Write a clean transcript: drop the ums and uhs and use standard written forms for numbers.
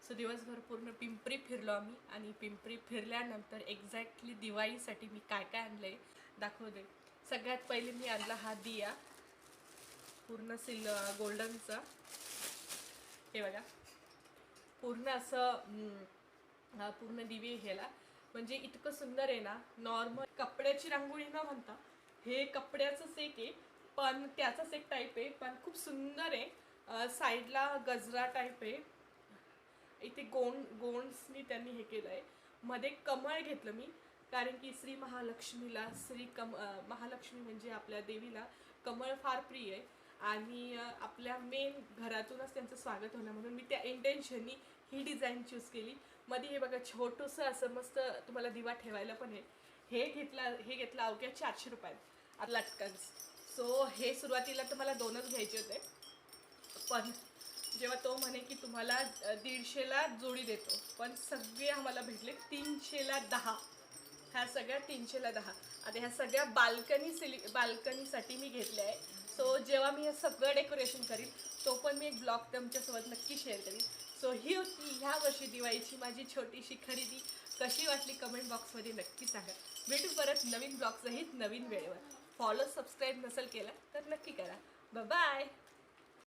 So दिवसभर पूर्ण पिंपरी फिरलो आम्ही आणि पिंपरी फिरल्यानंतर एक्झॅक्टली दिवाळीसाठी मी काय काय आणलं आहे दाखवते. सगळ्यात पहिले मी आणला हा दिया पूर्ण गोल्डनचा. हे बघा पूर्ण असं पूर्ण दिवे ह्याला म्हणजे इतकं सुंदर आहे ना. नॉर्मल कपड्याची रांगोळी न म्हणता हे कपड्याचंच एक आहे पण त्याचाच एक टाईप आहे पण खूप सुंदर आहे. साईडला गजरा टाईप आहे. इथे गोंड्सनी त्यांनी हे केलं आहे. मध्ये कमळ घेतलं मी कारण की श्री महालक्ष्मीला महालक्ष्मी म्हणजे आपल्या देवीला कमळ फार प्रिय आहे आणि आपल्या मेन घरातूनच त्यांचं स्वागत होणं म्हणून मी त्या इंटेन्शननी ही डिझाईन चूज केली. मध्ये हे बघा छोटंसं असं मस्त तुम्हाला दिवा ठेवायला पण आहे. हे घेतलं अवघ्या 400 रुपयात लटकन्स. सो हे सुरुवातीला तर मला 2च घ्यायचे होते पण जेव्हा तो म्हणे की तुम्हाला 150ला जोडी देतो पण सगळे आम्हाला भेटले 300ला 10. ह्या सगळ्या 300ला 10. आता ह्या सगळ्या बाल्कनीसाठी मी घेतल्या आहे. सो जेव्हा मी हे सगळं डेकोरेशन करीन तो पण मी एक ब्लॉग तुमच्यासोबत नक्की शेअर करीन. सो ही होती ह्या वर्षी दिवाळीची माझी छोटीशी खरेदी. कशी वाटली कमेंट बॉक्समध्ये नक्की सांगा. भेटू परत नवीन ब्लॉग सहित नवीन वेळेवर. फॉलो सबस्क्राईब नसेल केलं तर नक्की करा. बाय.